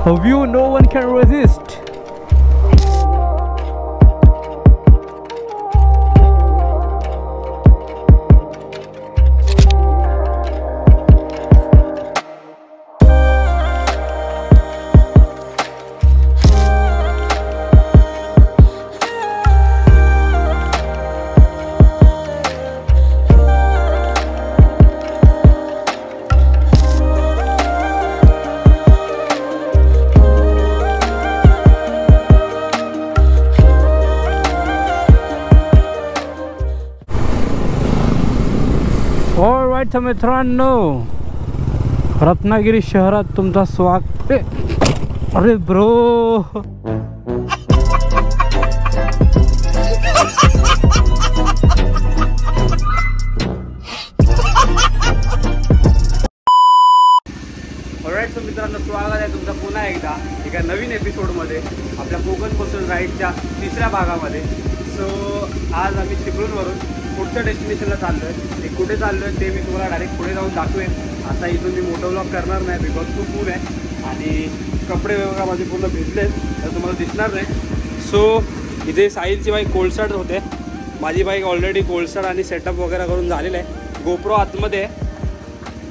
A view no one can resist. Alright मित्रांनो, रत्नागिरी शहरात तुमचा स्वागत. अरे ब्रो, ऑलराइट मित्रांनो, स्वागत आहे तुमचं पुन्हा एकदा एका नवीन एपिसोडमध्ये आपल्या कोकण कोस्टल राईडच्या तिसऱ्या भागामध्ये. सो आज आम्ही चिपळूणवरून पुढच्या डेस्टिनेशनला चाललो आहे. ते कुठे चाललो आहे ते मी तुम्हाला डायरेक्ट पुढे जाऊन दाखवेन. आता इथून मी मोठं व्लॉग करणार नाही बिकॉज खूप ऊन आहे आणि कपडे वगैरे माझे पूर्ण भिजले तर तुम्हाला दिसणार नाही. सो इथे साहिलची बाईक कोल्डस्टार्ट होते. माझी बाईक ऑलरेडी कोल्डस्टार्ट आणि सेटअप वगैरे करून झालेलं आहे. गोप्रो आतमध्ये आहे.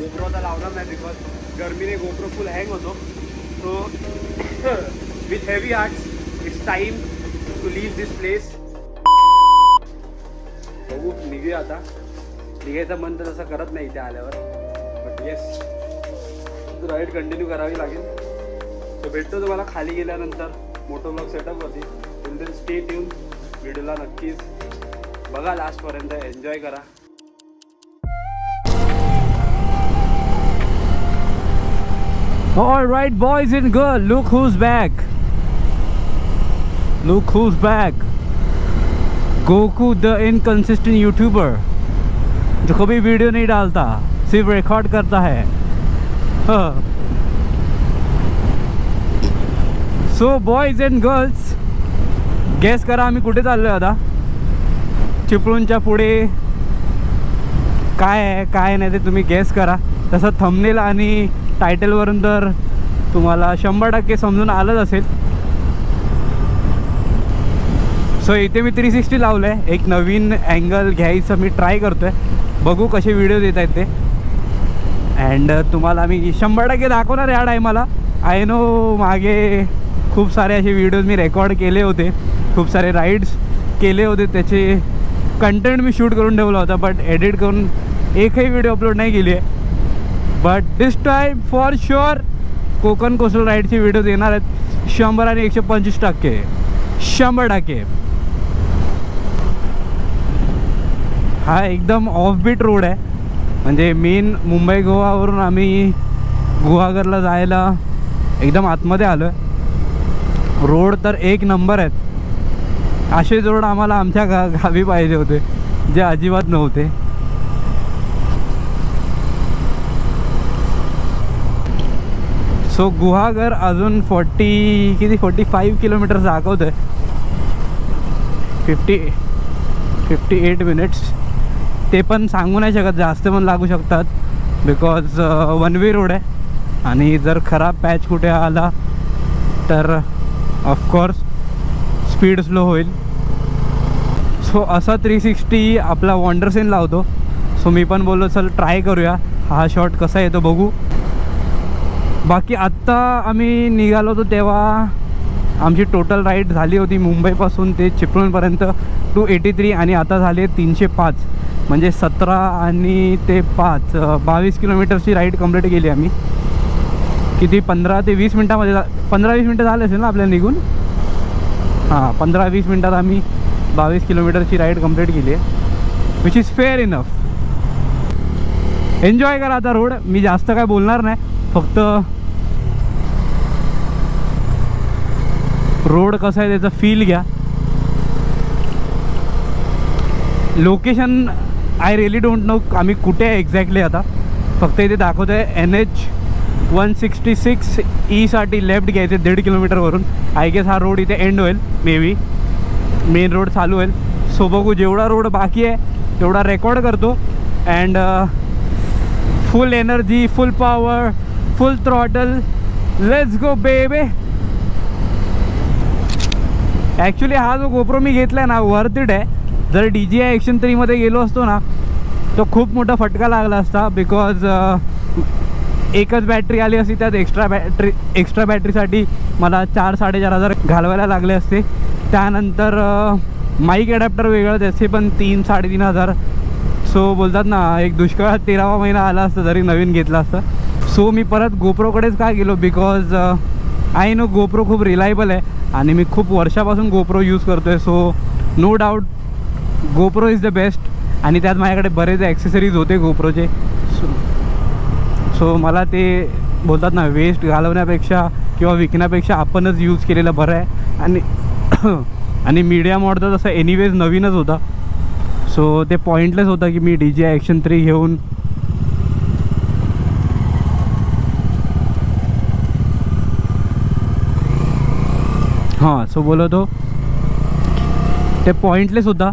गोप्रो आता लावणार नाही बिकॉज गरमीने गोप्रो फुल हँग होतो. So with heavy hearts it's time to leave this place. बघू निघूया आता. निघायचं मन तर तसं करत नाही इथे आल्यावर, बट येस राईड कंटिन्यू करावी लागेल. तर भेटतो तुम्हाला खाली गेल्यानंतर मोटो ब्लॉग सेटअपवरती. Till stay tune. व्हिडिओला नक्कीच बघा लास्टपर्यंत, एन्जॉय करा. All right boys and girls, look who's back. Look who's back. Goku the inconsistent YouTuber जो कभी वीडियो नहीं डालता, सिर्फ रिकॉर्ड करता है. So boys and girls, guess करा आम्ही कुठे चाललोय आता. चिपळूणच्या पुढे काय आहे काय नाही ते तुम्ही गेस करा. तसं थंबनेल आणि टायटलवरून तर तुम्हाला 100% समजून आलंच असेल. सो इथे मी 360 लावलं आहे. एक नवीन अँगल घ्यायचं मी ट्राय करतो आहे. बघू कसे व्हिडिओज येत आहेत ते. अँड तुम्हाला मी 100% दाखवणार या टायमाला. आय नो मागे खूप सारे असे व्हिडिओज मी रेकॉर्ड केले होते, खूप सारे राईड्स केले होते, त्याचे कंटेंट मी शूट करून ठेवला होता, बट एडिट करून एकही व्हिडिओ अपलोड नाही केली आहे. But this time for sure Konkan coastal राईडचे व्हिडिओज येणार आहेत 100 आणि 125%. 100%. हा एकदम ऑफबीट रोड आहे. म्हणजे मेन मुंबई गोवावरून आम्ही गुहागरला जायला एकदम आतमध्ये आलो आहे. रोड तर एक नंबर आहेत. असे रोड आम्हाला आमच्या गावी पाहिजे होते, जे अजिबात नव्हते. सो गुहागर अजून 45 किलोमीटर दाखवत आहे. 58 मिनिट्स. ते पण सांगू नाही शकत, जास्त पण लागू शकतात बिकॉज वन वे रोड आहे. आणि जर खराब पॅच कुठे आला तर ऑफकोर्स स्पीड स्लो होईल. सो असा 360 आपला वॉन्डरसेन लावतो. सो मी पण बोललो चल ट्राय करूया हा शॉट कसा येतो बघू. बाकी आत्ता आम्ही निघालो होतो तेव्हा आमची टोटल राईड झाली होती मुंबईपासून ते चिपळूणपर्यंत 283 आणि आता झाले 305. म्हणजे 17 आणि ते 5 22 किलोमीटरची राईड कंप्लीट केली आम्ही. किती 15 ते 20 मिनटामध्ये 15-20 मिनटं झाले असेल ना आपल्याला निघून. हां 15-20 मिनटात आम्ही 22 किलोमीटरची राईड कंप्लीट केली आहे, which is fair enough. Enjoy करा आता रोड. मी जास्त काय बोलणार नाही, फक्त रोड कसा आहे त्याचा फील घ्या. Location I really don't know आम्ही कुठे आहे एक्झॅक्टली आता. फक्त इथे दाखवतो आहे NH166 ईसाठी लेफ्ट घ्यायचे 1.5 किलोमीटरवरून. आय गेस हा रोड इथे एंड होईल, मे बी मेन रोड चालू होईल. सो बघू जेवढा रोड बाकी आहे तेवढा रेकॉर्ड करतो. And full energy, full power, full throttle let's go बेबे. ॲक्च्युली हा जो गोप्रो मी घेतला आहे ना वर्थ इट आहे. जर DJI Action 3 मध्ये गेलो असतो ना तो खूप मोठा फटका लागला असता. बिकॉज एकच बॅटरी आली असती, त्यात एक्स्ट्रा बॅटरीसाठी मला 4-4,500 घालवायला लागले असते. त्यानंतर माईक ॲडॅप्टर वेगळं त्याचे पण 3-3,500. सो बोलतात ना एक दुष्काळात 13वा महिना आला असता जरी नवीन घेतला असता. सो मी परत गोप्रोकडेच का गेलो, बिकॉज आय नो गोप्रो खूप रिलायबल आहे आणि मी खूप वर्षापासून गोप्रो यूज करतो आहे. So no doubt GoPro is the best. आणि त्यात माझ्याकडे बरेच ॲक्सेसरीज होते गोप्रोचे. सो मला ते बोलतात ना वेस्ट घालवण्यापेक्षा किंवा विकण्यापेक्षा आपणच यूज केलेलं बरं आहे. आणि मीडिया मॉड तर तसं एनिवेज नवीनच होता. सो ते पॉईंटलेस होतं की मी DJI Action 3 घेऊन हां. सो बोलतो ते पॉईंटलेस होता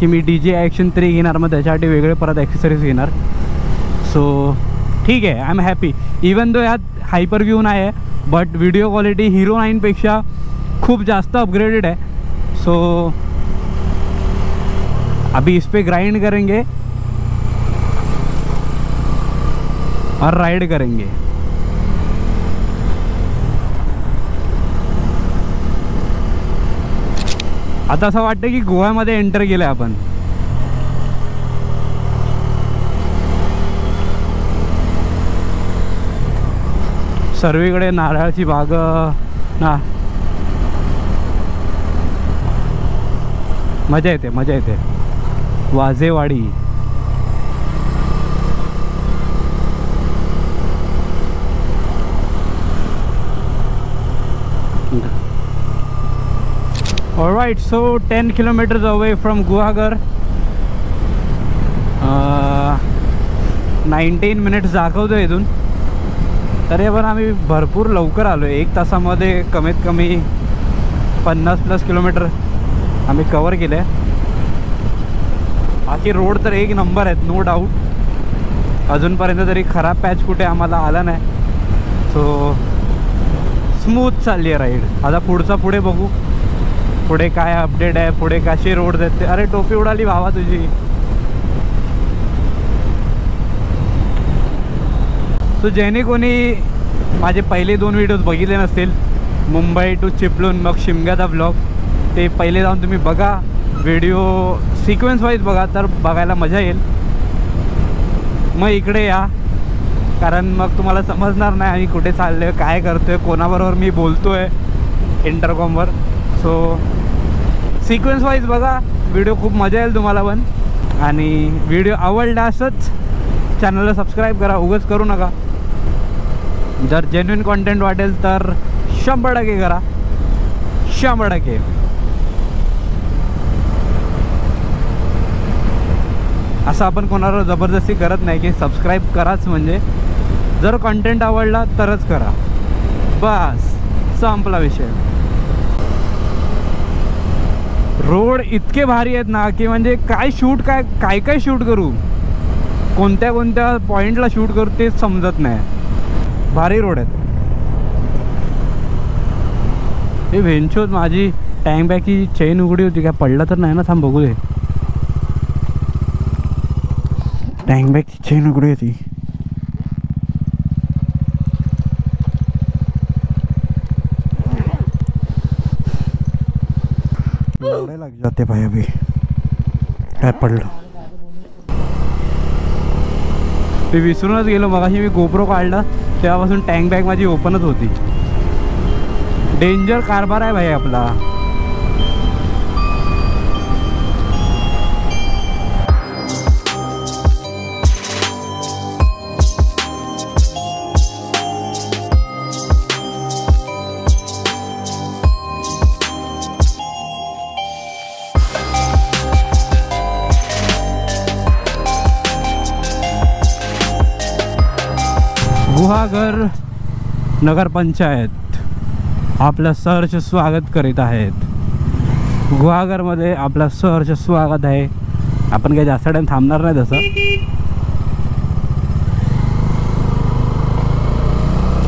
की मी DJI Action 3 घेणार, मग त्याच्यासाठी वेगळे परत ॲक्सेसरीज घेणार. सो ठीक आहे, I am happy. Even though यात हायपर व्ह्यू नाही आहे, बट व्हिडिओ क्वालिटी Hero 9पेक्षा खूप जास्त अपग्रेडेड आहे. सो अभी इस पे ग्राइंड करेंगे और राइड करेंगे. आता असं वाटतं की गोव्यामध्ये एंटर केलं आपण. सर्वीकडे नारळाची बाग ना, मजा येते मजा येते. Wajewadi all right. So 10 kilometers away from Guhagar. 19 minutes दाखवतो इथून. तरी पण आम्ही भरपूर लवकर आलो. 1 तासामध्ये कमीत कमी 50+ किलोमीटर आम्ही कवर केले. बाकी रोड तर एक नंबर आहेत, नो डाऊट. अजूनपर्यंत तरी खराब पॅच कुठे आम्हाला आला नाही. सो स्मूथ चालली आहे राईड. आता पुढे बघू पुढे काय अपडेट आहे, पुढे कसे रोड आहेत ते. अरे टोपी उडाली भावा तुझी. सो ज्याने कोणी माझे पहिले 2 व्हिडिओज बघितले नसतील, मुंबई टू चिपळूण मग शिमग्याचा ब्लॉग, ते पहिले जाऊन तुम्ही बघा. व्हिडिओ सिक्वेन्स वाईज बघा तर बघायला मजा येईल. मग इकडे या, कारण मग तुम्हाला समजणार नाही आम्ही कुठे चाललो आहे, काय करतो आहे, कोणाबरोबर मी बोलतो आहे इंटरकॉमवर. सो सिक्वेन्स वाईज बघा, व्हिडिओ खूप मजा येईल तुम्हाला पण. आणि व्हिडिओ आवडला असंच चॅनलला सबस्क्राईब करा, उगाच करू नका. जर जेन्युइन कॉन्टेंट वाटेल तर 100% करा, 100%. असं आपण कोणाला जबरदस्ती करत नाही की सबस्क्राईब कराच. म्हणजे जर कंटेंट आवडला तरच करा, बस संपला विषय. रोड इतके भारी आहेत ना की म्हणजे काय शूट काय शूट करू, कोणत्या पॉईंटला शूट करू तेच समजत नाही. भारी रोड आहेत हे. वेंचोत माझी टँक बॅगची चेन उघडी होती, काय पडला तर नाही ना? थांब बघू दे. टँक बॅगची चेन उघडी होती. एवढे लग जाते भाई. अभी काय पडलं ते विसरूनच गेलो. मगाशी मी गोप्रो काढला तेव्हापासून टँक बॅग माझी ओपनच होती. डेंजर कारभार आहे भाई आपला. गुहागर नगरपंचायत आपलं सहर्ष स्वागत करीत आहेत. गुहागरमध्ये आपलं सहर्ष स्वागत आहे. आपण काही जास्त टाइम थांबणार नाही तसं.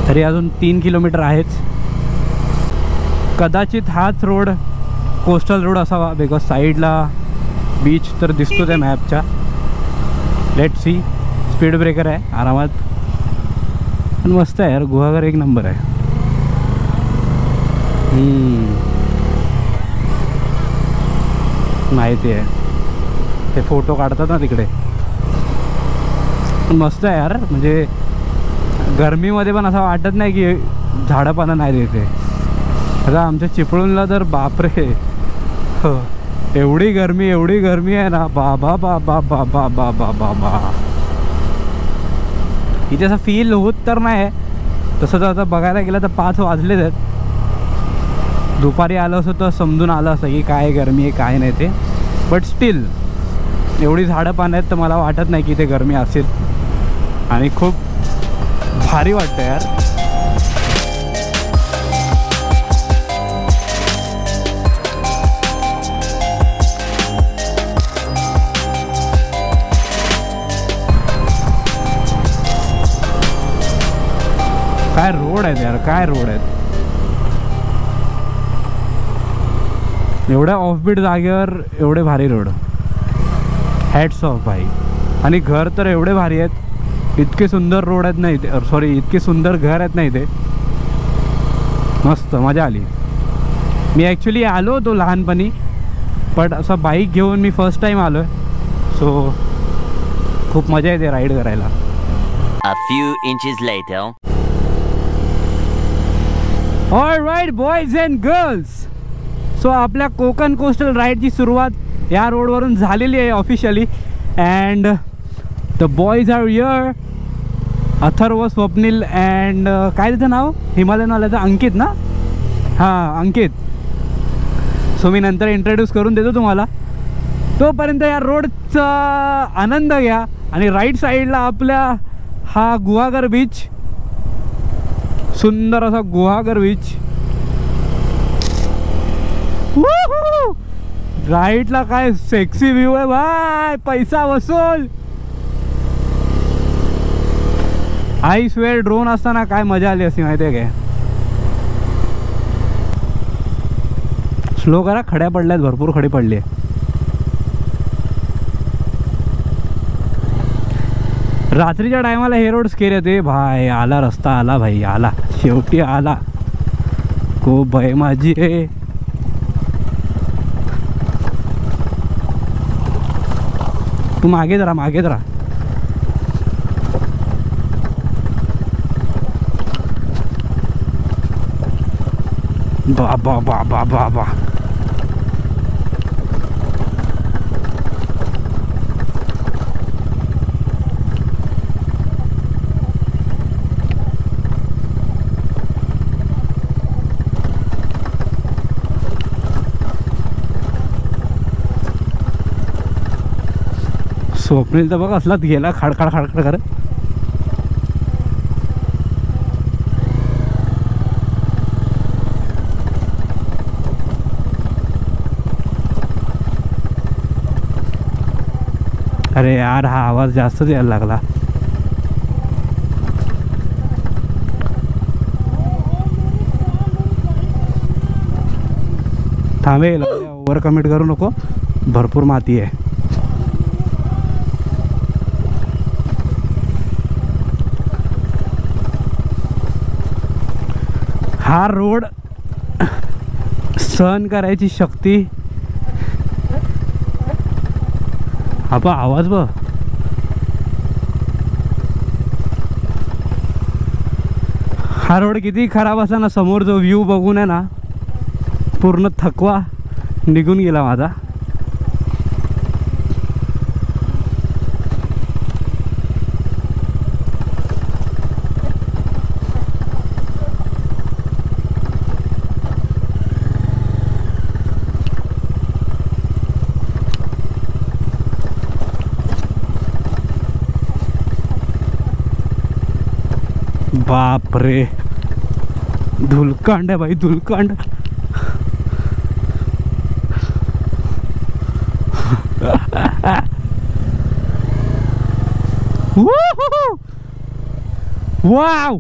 तरी अजून 3 किलोमीटर आहेच. कदाचित हाच रोड कोस्टल रोड असावा, बिकॉज साईडला बीच तर दिसतो त्या मॅपच्या. Let see. स्पीड ब्रेकर आहे आरामात, पण मस्त आहे यार. गुहागर एक नंबर आहे. माहिती आहे, ते फोटो काढतात ना तिकडे. मस्त आहे यार. म्हणजे गरमीमध्ये पण असं वाटत नाही की झाडंपानं नाही देते. आता आमच्या चिपळूणला तर बापरे, एवढी गरमी आहे ना. बाबा बाबा बाबा बाबा बाबा. इथे असं फील होत तर नाही. तसं तर आता बघायला गेलं तर 5 वाजलेच आहेत. दुपारी आलं असं तर समजून आलं असं की काय गरमी आहे काय नाही ते. बट स्टील एवढी झाडं पानं आहेत तर मला वाटत नाही की ते गरमी असेल. आणि खूप भारी वाटतं यार. काय रोड आहेत यार, काय रोड आहेत. एवढ्या ऑफबीट जागेवर एवढे भारी रोड. हॅट्स ऑफ भाई. आणि घर तर एवढे भारी आहेत. इतके सुंदर रोड आहेत ना इथे, सॉरी इतके सुंदर घर आहेत ना इथे. मस्त मजा आली. मी ॲक्च्युली आलो होतो लहानपणी, बट असं बाईक घेऊन मी फर्स्ट टाईम आलो आहे. सो खूप मजा येते राईड करायला. A few inches later. All right boys and girls. So आपल्या कोकण कोस्टल राईडची सुरुवात या रोडवरून झालेली आहे officially. And the boys are here. Atharva, Swapnil and काय त्याचं नाव हिमालयनवाल्याचं, अंकित ना. हां अंकित. सो मी नंतर इंट्रोड्यूस करून देतो तुम्हाला. तोपर्यंत या रोडचा आनंद घ्या. आणि राईट साईडला आपल्या हा गुहागर बीच, सुंदर असा गुहागर बीच. राईटला काय सेक्सी व्ह्यू आहे भाई. पैसा वसूल. आई स्वेअर ड्रोन असताना काय मजा आली असती माहिती आहे काय. स्लो करा, खड्या पडल्यात, भरपूर खडी पडली आहे. रात्रीच्या टायमाला हे रोड स्केर येते भाई. आला रस्ता, आला भाई, आला शेवटी आला. को बाय माझी आहे. तू मागे जरा, मागे जरा. बाबा बाबा बाबा. स्वप्नील तर बघ असलाच गेला खडखड खडखड करत. अरे यार हा आवाज जास्तच यायला लागला. थांबेल, ओव्हर कमिट करू नको. भरपूर माती आहे. हा रोड सहन करायची शक्ती. हा बा आवाज बघ. हा रोड किती खराब असा ना, समोर जो व्ह्यू बघून आहे ना पूर्ण थकवा निघून गेला माझा. बाप रे, धुलकांड आहे भाई, धुलकांड. वाव,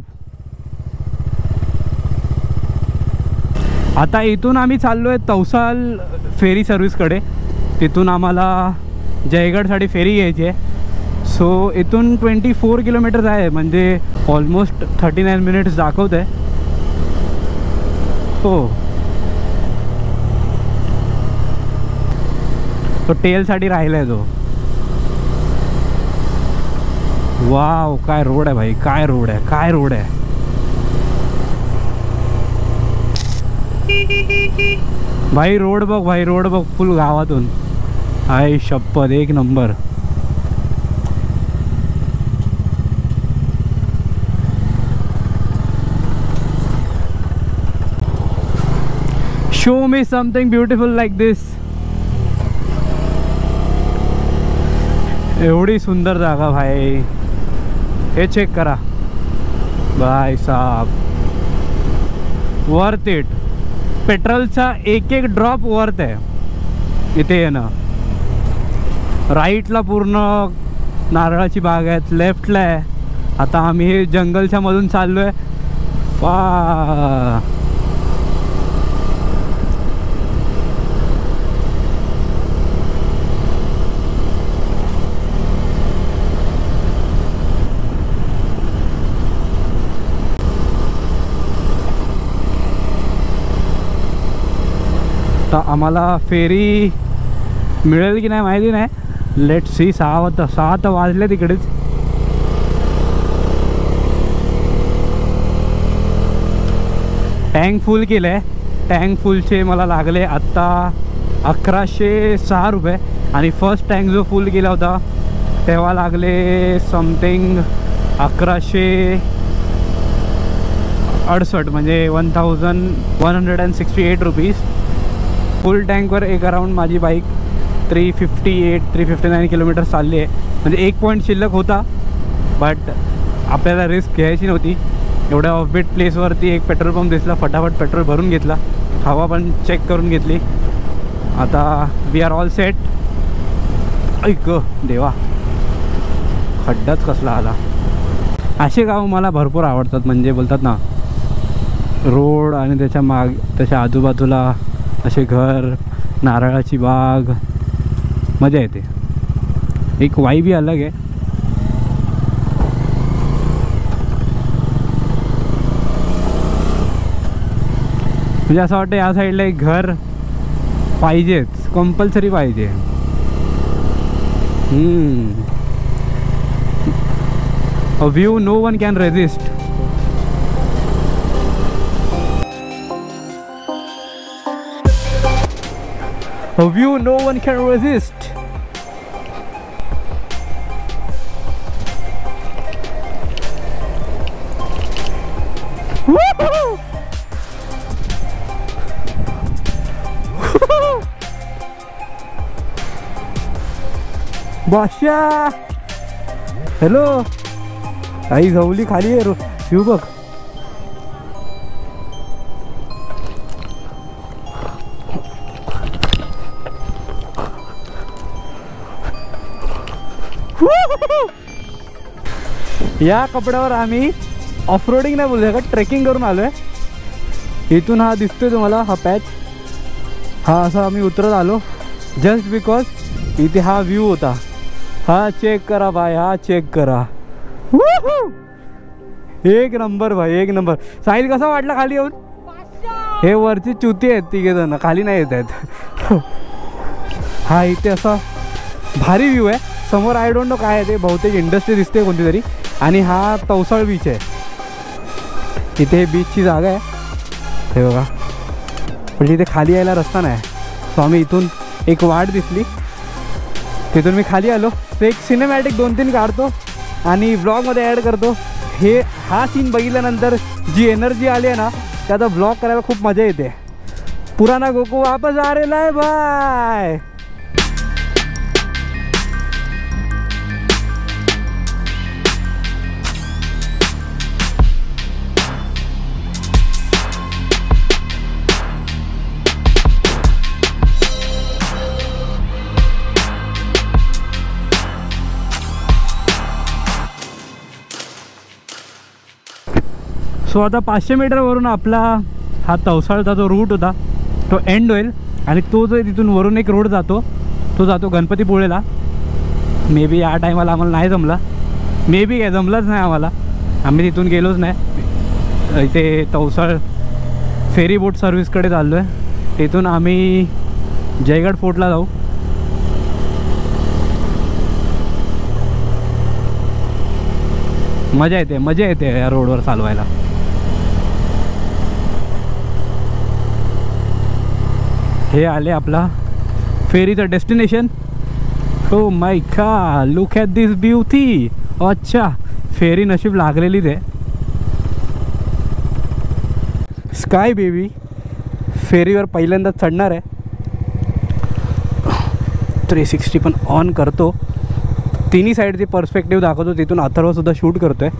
आता इथून आम्ही चाललो आहे तवसाल फेरी सर्व्हिसकडे. तिथून आम्हाला जयगडसाठी फेरी घ्यायची आहे. सो इथून 24 किलोमीटर्स आहे, म्हणजे ऑलमोस्ट 39 मिनिट्स दाखवत आहे. हो, तो टेलसाठी राहिला आहे तो. वाव, काय रोड आहे भाई, काय रोड आहे, काय रोड आहे. भाई रोड बघ, भाई रोड बघ, फुल गावातून. आई शपथ, एक number. Show me something beautiful like this. एवढी सुंदर जागा भाई, हे चेक करा भाई साहब. Worth it. पेट्रोलचा एक एक ड्रॉप वर्थ आहे इथे येणं. राईटला पूर्ण नारळाची बाग आहेत, लेफ्टला आहे. आता आम्ही हे जंगलच्या मधून चाललो आहे. तर आम्हाला फेरी मिळेल की नाही माहिती नाही. Let see. 6 तर वाजले तिकडेच. टँक फुल केलं आहे. टँक फुलचे मला लागले आत्ता 1106 रुपये. आणि फर्स्ट टँक जो फुल केला होता तेव्हा लागले समथिंग 1168, म्हणजे 1168 रुपीज. फुल टँकवर एक अराऊंड माझी बाईक 359 किलोमीटर चालली आहे. म्हणजे 1 पॉईंट शिल्लक होता, बट आपल्याला रिस्क घ्यायची नव्हती. एवढ्या ऑफबीट प्लेसवरती एक पेट्रोल पंप दिसला, फटाफट पेट्रोल भरून घेतला. हवा पण चेक करून घेतली. आता वी आर ऑल सेट. ऐक देवा, खड्डाच कसला आला. असे गाव मला भरपूर आवडतात. म्हणजे बोलतात ना, रोड आणि त्याच्या आजूबाजूला असे घर, नारळाची बाग, मजा येते. एक वाइब अलग आहे. म्हणजे असं वाटतं या साईडला एक घर पाहिजेच, कंपल्सरी पाहिजे. A view no one can resist. A view no one can resist. Woohoo! Badshah, hello. आई झवली खाली आहे. व्ह्यू बघ. या कपड्यावर आम्ही ऑफरोडिंग नाही बोलू शकत, ट्रेकिंग करून आलो आहे. इथून हा दिसतोय तुम्हाला, हा पॅच, हा असा आम्ही उतरत आलो जस्ट बिकॉज इथे हा व्ह्यू होता. हा चेक करा भाई, हा चेक करा. एक नंबर भाई, एक नंबर. साहिल कसा वाटला खाली येऊन? हे वरची चुती आहेत तिघे जण, खाली नाही येत आहेत. हा इथे असा भारी व्ह्यू आहे. समोर आय डोंट नो काय आहे ते, बहुतेक इंडस्ट्री दिसते कोणती तरी. आणि हा तवसाळ बीच आहे. इथे बीचची जागा आहे हे बघा, पण इथे खाली यायला रस्ता नाही. सो आम्ही इथून एक वाट दिसली, तिथून मी खाली आलो. तो एक सिनेमॅटिक 2-3 काढतो आणि व्लॉगमध्ये ॲड करतो. हा सीन बघितल्यानंतर जी एनर्जी आली आहे ना, त्याचा व्लॉग करायला खूप मजा येते. पुराना गोकू वापस आ रेला आहे बाय. सो आता 500 मीटरवरून आपला हा तवसाळचा जो रूट होता तो एंड होईल आणि तो जो तिथून वरून एक रोड जातो तो जातो गणपतीपुळेला. मे बी या टायमाला आम्हाला नाही जमला, मे बी काय जमलंच नाही आम्हाला, आम्ही तिथून गेलोच नाही. इथे तवसाळ फेरी बोट सर्व्हिसकडे चाललो आहे, तिथून आम्ही जयगड फोर्टला जाऊ. मजा येते या रोडवर चालवायला. हे आले आपला फेरीचं डेस्टिनेशन. हो my God, look at this beauty. अच्छा, फेरी नशीब लागलेलीच आहे. स्काय बेबी फेरीवर पहिल्यांदा चढणार आहे. 360 पण ऑन करतो, तिन्ही साईडची पर्स्पेक्टिव्ह दाखवतो, तिथून अथर्वसुद्धा शूट करतोय.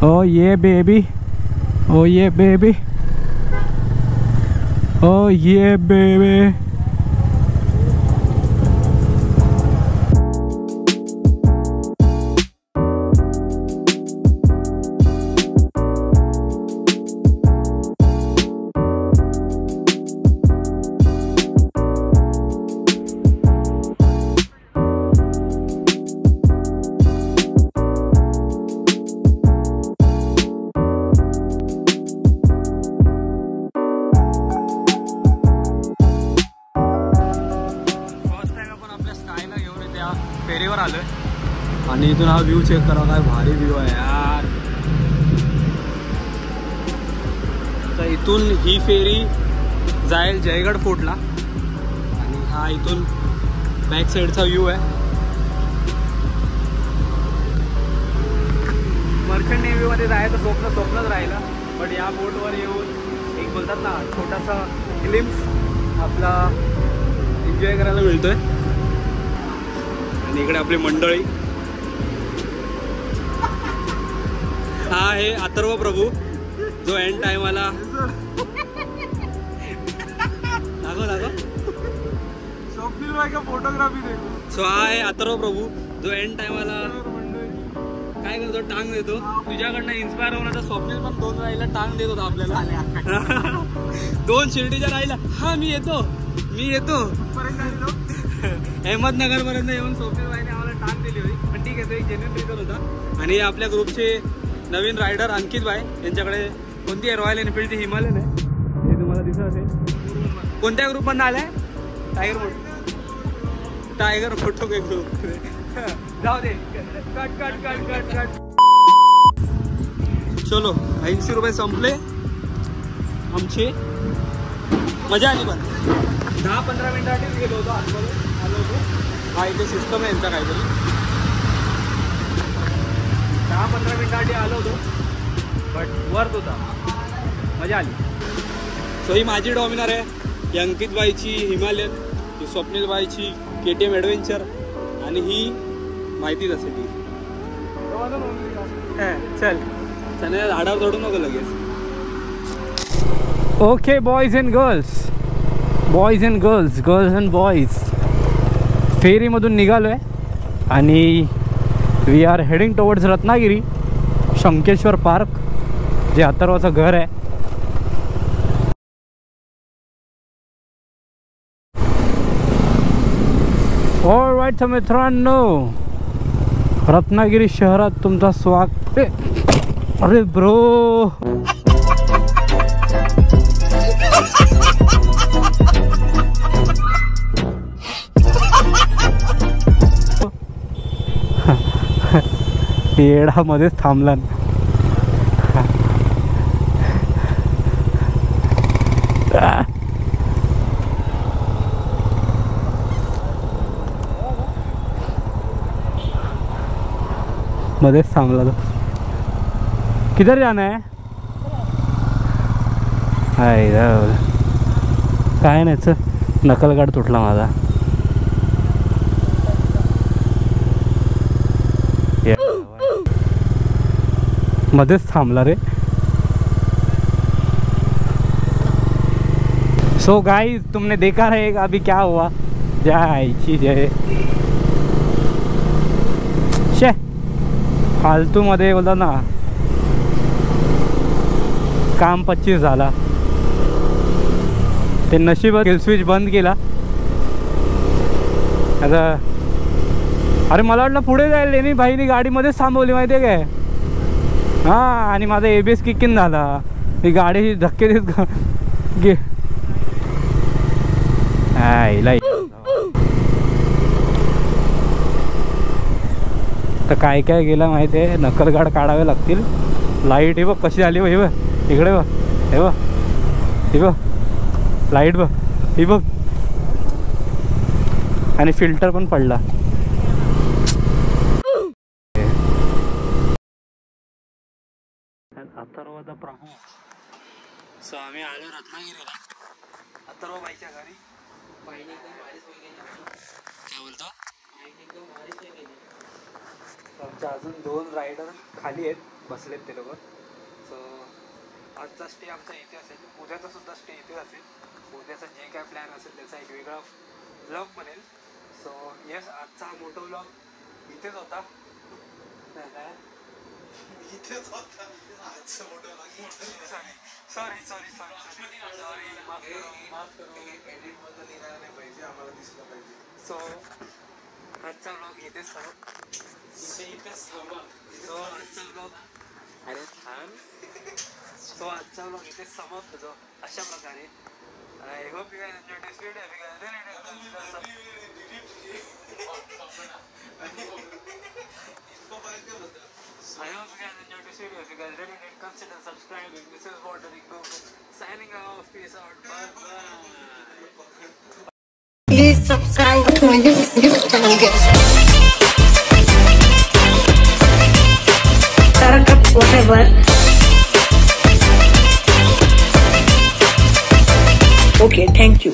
ओ ये बेबी, ओ ये बेबी, ओ ये बेबी. फेरीवर आलोय आणि इथून हा व्ह्यू चेक करा, काय भारी व्ह्यू आहे यार. तर इथून ही फेरी जाईल जयगड फोर्टला आणि हा इथून बॅक साईडचा व्ह्यू आहे. मर्चंट नेव्हीमध्ये जायचं स्वप्नच राहिलं, पण या बोटवर येऊन एक बोलतात ना छोटासा ग्लिम्स आपला एन्जॉय करायला मिळतोय. आणि इकडे आपली मंडळी. हा आहे अथर्व प्रभू जो एंड टाइमाला फोटोग्राफी. सो हा आहे अथर्व प्रभू जो एंड टाइमाला काय करतो, टांग देतो. तुझ्याकडनं इन्स्पायर होऊन आता स्वप्नील पण 2 राहिला टांग देत होता आपल्याला. 2 शिर्डीच्या राहिला. हा मी येतो अहमदनगर पर्यंत येऊन स्वप्नील भाईने आम्हाला टांग दिली होती. पण ठीक आहे, तो एक जेन्युइन रिझन होता. आणि आपल्या ग्रुपचे नवीन रायडर अंकित भाई, यांच्याकडे कोणती आहे, रॉयल एनफिल्डची हिमालयन आहे, हे तुम्हाला दिसत असेल. कोणत्या ग्रुपमधून आलाय? टायगर फोटो के ग्रुप. जाऊ दे, कट. चलो 80 रुपये संपले आमचे. मजा आली, पण 10-15 मिनिटांनीच गेलो होतो, आलो होतो. हा इथे सिस्टम आहे यांचा काहीतरी. 10-15 मिनिटांनी आलो होतो, बट वर्थ होता, मजा आली. सो ही माझी डॉमिनर आहे, ही अंकित बाईची हिमालयन, ही स्वप्नील बाईची KTM ॲडव्हेंचर आणि ही माहितीच असेल ती. चल चने झाडावर चढू नको लगेच. Okay boys and girls, girls and boys, फेरीमधून निघालो आहे आणि we are heading towards Ratnagiri Shankeshwar park, जे अथर्वचं घर आहे. ऑलराईट तर मित्रांनो, रत्नागिरी शहरात तुमचा स्वागत. अरे ब्रो, येडा मध्येच थांबला. मध्येच थांबला तो. किधर जाना है? काय नाही, चल नकल गाड तुटला माझा. मध्येच थांबला रे. सो गाइस, तुमने देखा रहेगा अभी क्या हुआ. जय जय. शे फालतू मध्ये बोलतात ना काम 25 झाला. ते नशीब किल स्विच बंद केला. आता अरे मला वाटलं पुढे जायला नाही, भाईनी गाडीमध्येच थांबवली माहिती आहे काय. हां आणि माझा ABS किक इन झाला. ही गाडी धक्के देत गे हायला. तर काय काय गेलं माहिती आहे, नकलगाड काढावे लागतील. लाईट हे बघ कशी आली बघ, हे बघ इकडे बघ, हे बघ हे बघ लाईट बघ, ही बघ आणि फिल्टर पण पडला. अथर्व द प्रभू. सो आम्ही आलो रत्नागिरीला अथर्व बाईच्या घरी. बाईने एकदम भारीच होई गेली. काय बोलतो? बाईने एकदम भारीच होई गेली. आमच्या अजून 2 रायडर खाली आहेत, बसलेत ते लोक. सो आजचा स्टे आमचा इथे असेल, उद्याचा सुद्धा स्टे इथे असेल. उद्याचा जे काय प्लॅन असेल त्याचा एक वेगळा व्लॉग बनेल. सो येस आजचा हा मोठा व्लॉग इथेच होता. इथेच होता आजचा मोठा व्लॉग. सॉरी एडिटमध्ये लिहायला नाही पाहिजे, आम्हाला दिसलं पाहिजे. सो आजचा व्लॉग इथेच सो आजचा व्लॉग अरे छान. सो आजचा व्लॉग इथेच समाप्त होतो अशा प्रकारे. I hope you guys enjoyed this video. I hope you guys enjoyed this video. If you guys really did, consider subscribing. This is Bordering Goku signing off. Peace out. Bye bye. Please subscribe to my YouTube channel, guys. Tarakat whatever. Okay, thank you.